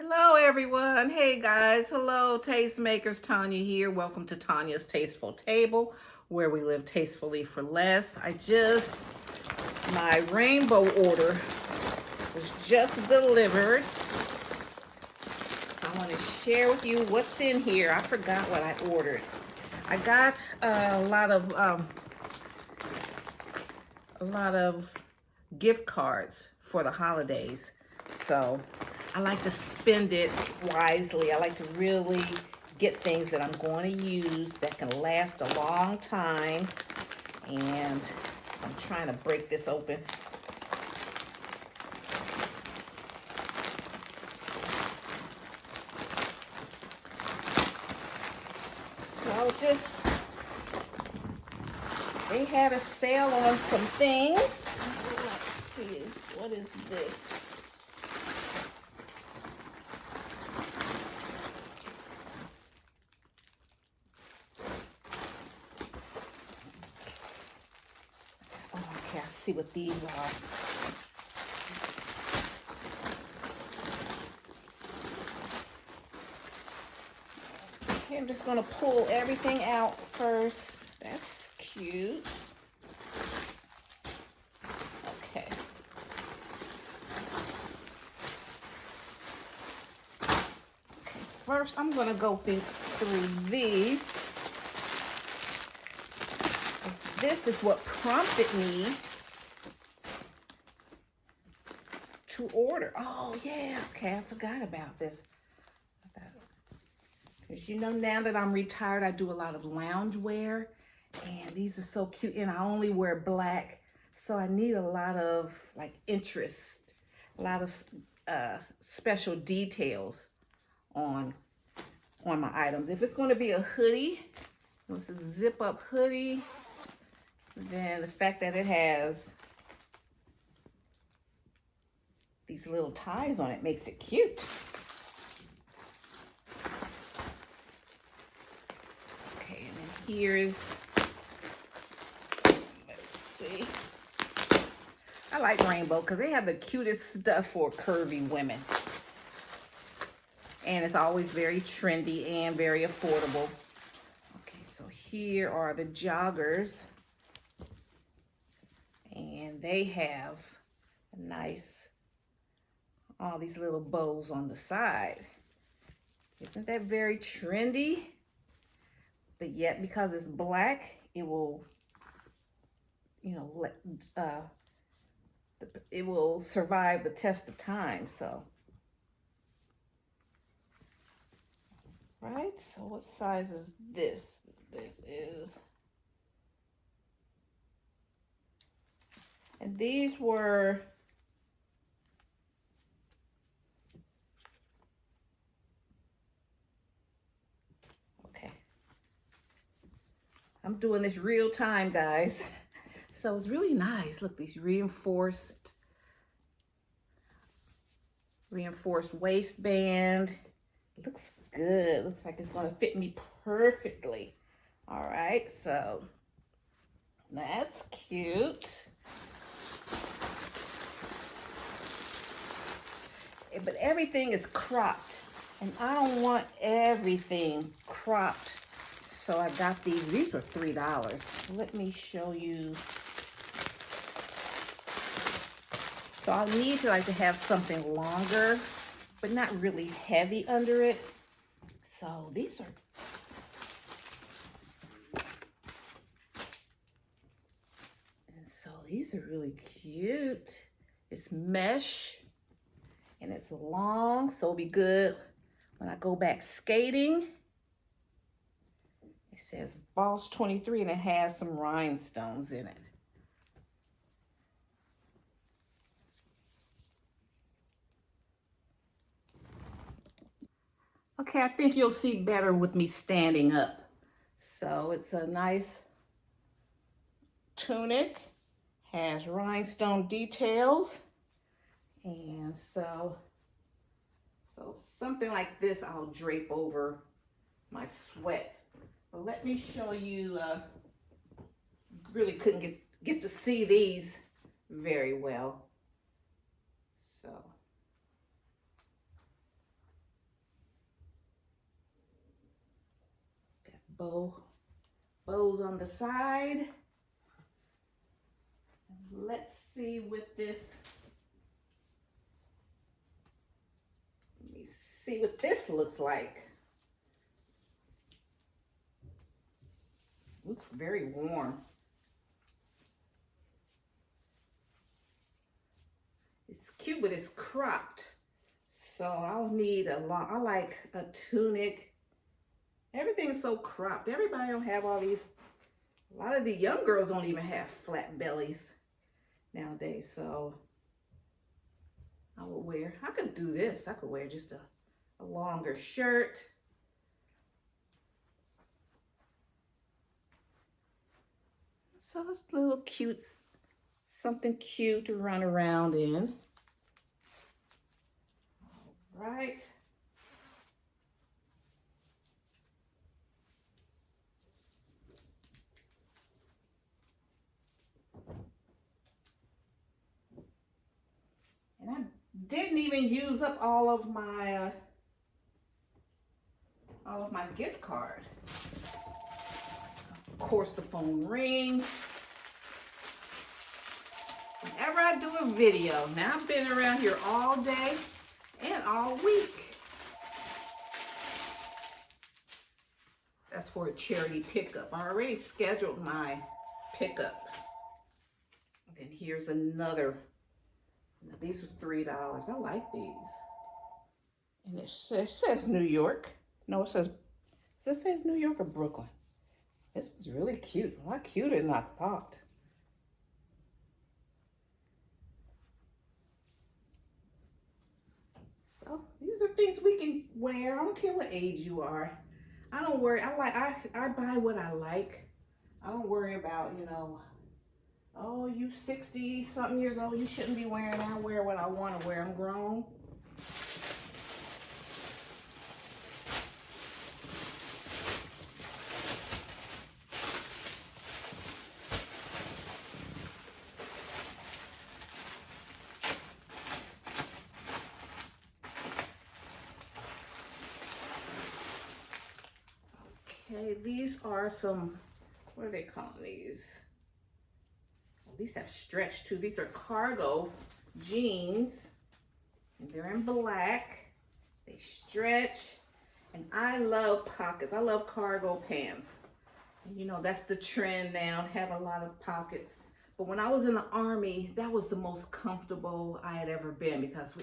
Hello everyone. Hey guys. Hello tastemakers. Tanya here. Welcome to Tanya's Tasteful Table, where we live tastefully for less. My rainbow order was just delivered. So I want to share with you what's in here. I forgot what I ordered. I got a lot of gift cards for the holidays. So I like to spend it wisely. I like to really get things that I'm going to use that can last a long time. And so I'm trying to break this open. So they had a sale on some things. Let's see, what is this? Okay, I see what these are. Okay, I'm just gonna pull everything out first. That's cute. Okay. First, I'm gonna go through these. This is what prompted me to order. Oh yeah, okay, I forgot about this. Because you know, now that I'm retired, I do a lot of lounge wear, and these are so cute, and I only wear black, so I need a lot of like interest, a lot of special details on my items. If it's going to be a hoodie, it's a zip up hoodie, then the fact that it has these little ties on it makes it cute. Okay, and then here's, let's see. I like rainbow because they have the cutest stuff for curvy women. And it's always very trendy and very affordable. Okay, so here are the joggers. And they have a nice, all these little bows on the side. Isn't that very trendy? But yet, because it's black, it will, it will survive the test of time. So, right? So what size is this? This is, and these were, okay. I'm doing this real time, guys. So it's really nice. Look, these reinforced waistband. It looks good. Looks like it's gonna fit me perfectly. All right, so that's cute. But everything is cropped, and I don't want everything cropped. So I got these. These were $3. Let me show you. So I'll need to have something longer, but not really heavy under it. So these are, and so these are really cute. It's mesh and it's long, so it'll be good when I go back skating. It says Boss 23 and it has some rhinestones in it. Okay, I think you'll see better with me standing up. So it's a nice tunic, has rhinestone details. And so something like this I'll drape over my sweats. But let me show you, really couldn't get to see these very well. So bows on the side. Let's see what this, let me see what this looks like. It's very warm. It's cute, but it's cropped. So I'll need a long, I like a tunic. Everything's so cropped. Everybody don't have all these. A lot of the young girls don't even have flat bellies nowadays. So I would wear, I could do this. I could wear just a longer shirt. So it's a little cute, something cute to run around in. All right. And I didn't even use up all of my gift card. Of course, the phone rings. Whenever I do a video, now I've been around here all day and all week. That's for a charity pickup. I already scheduled my pickup. And then here's another. Now, these are $3. I like these. And it says New York. No, it says New York or Brooklyn. This was really cute. A lot cuter than I thought. So these are things we can wear. I don't care what age you are. I don't worry. I buy what I like. I don't worry about, you know, oh, you 60 something years old, you shouldn't be wearing. I wear what I want to wear. I'm grown. Okay, these are some, what are they calling these? Oh, these have stretch too. These are cargo jeans, and they're in black. They stretch, and I love pockets. I love cargo pants. And you know, that's the trend now, have a lot of pockets. But when I was in the Army, that was the most comfortable I had ever been, because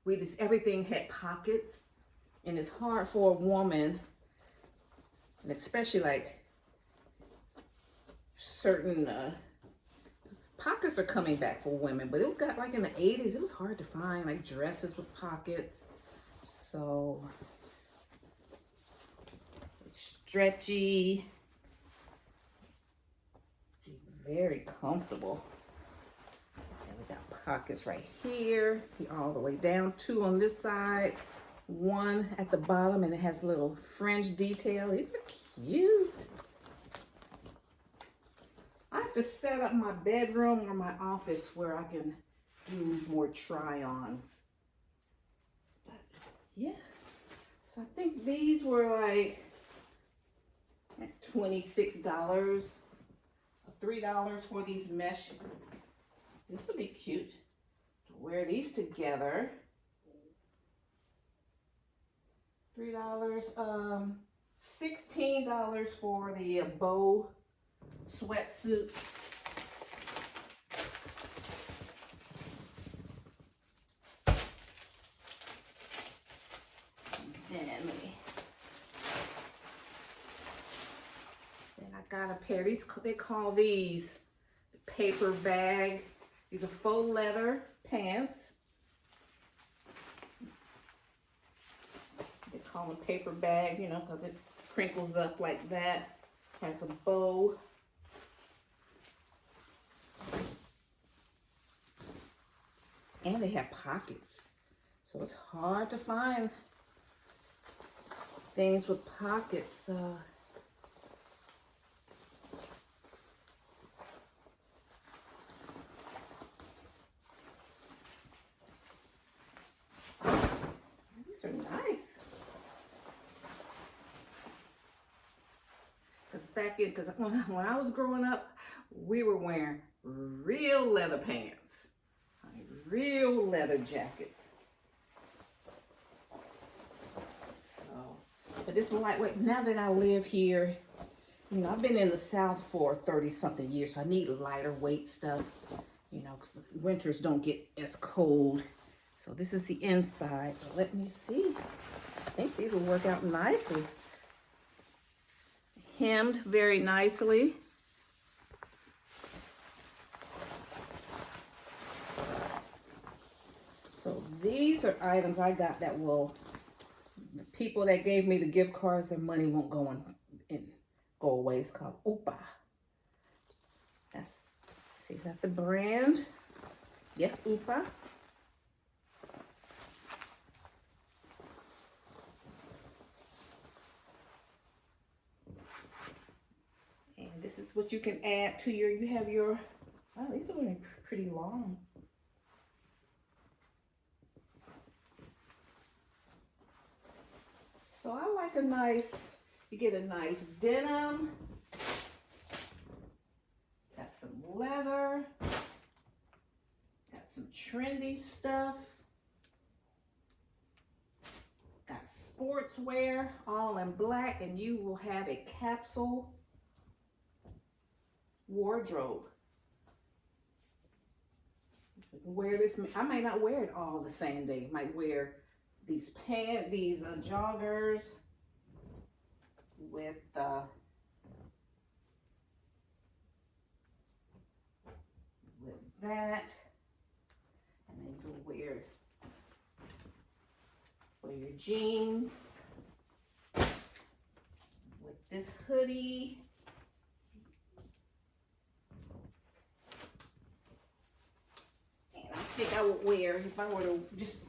we just, everything had pockets, and it's hard for a woman, and especially like certain pockets are coming back for women, but it got like in the 80s, it was hard to find like dresses with pockets. So it's stretchy, very comfortable. And we got pockets right here, all the way down, 2 on this side, 1 at the bottom, and it has a little fringe detail. These are cute. I have to set up my bedroom or my office where I can do more try-ons. But yeah, so I think these were like $26, $3 for these mesh. This will be cute to wear these together. $3, $16 for the bow sweatsuit. Then I got a pair. These, they call these paper bag. These are faux leather pants. They call them paper bag, you know, because it crinkles up like that. Has a bow. And they have pockets. So it's hard to find things with pockets. These are nice. jacket, because when I was growing up, we were wearing real leather pants, real leather jackets. So, but this is lightweight. Now that I live here, you know, I've been in the South for 30-something years, so I need lighter weight stuff, you know, because winters don't get as cold. So this is the inside. But let me see. I think these will work out nicely. Hemmed very nicely. So these are items I got that will, the people that gave me the gift cards, their money won't go away. It's called Opa. That's, see, is that the brand? Yeah, Opa. And this is what you can add to your, you have your, wow, these are going to be pretty long. So I like a nice, you get a nice denim, got some leather, got some trendy stuff, got sportswear, all in black, and you will have a capsule wardrobe. Wear this, I may not wear it all the same day, might wear these pants, these joggers with that, and then you'll wear your jeans with this hoodie. I think I would wear, if I were to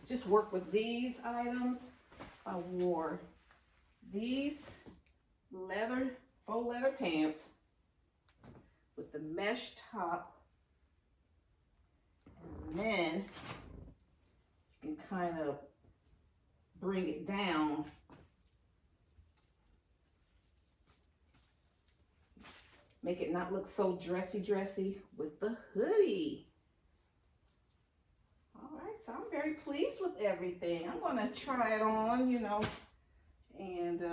just work with these items, I wore these faux leather pants with the mesh top, and then you can kind of bring it down. Make it not look so dressy with the hoodie. So I'm very pleased with everything. I'm going to try it on, you know, and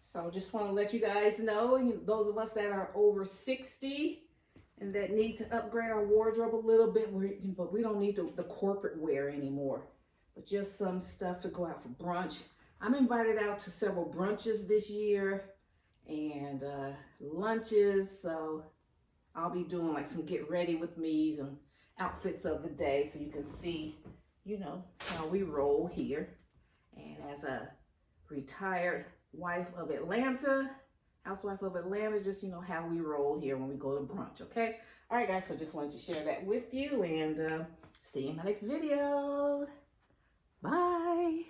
so just want to let you guys know, those of us that are over 60 and that need to upgrade our wardrobe a little bit, but we don't need the corporate wear anymore, but just some stuff to go out for brunch. I'm invited out to several brunches this year and lunches, so I'll be doing like some get ready with me's and outfits of the day, so you can see, you know, how we roll here. And as a retired wife of Atlanta, housewife of Atlanta, just, you know, how we roll here when we go to brunch. Okay, all right guys, so just wanted to share that with you, and see you in my next video. Bye.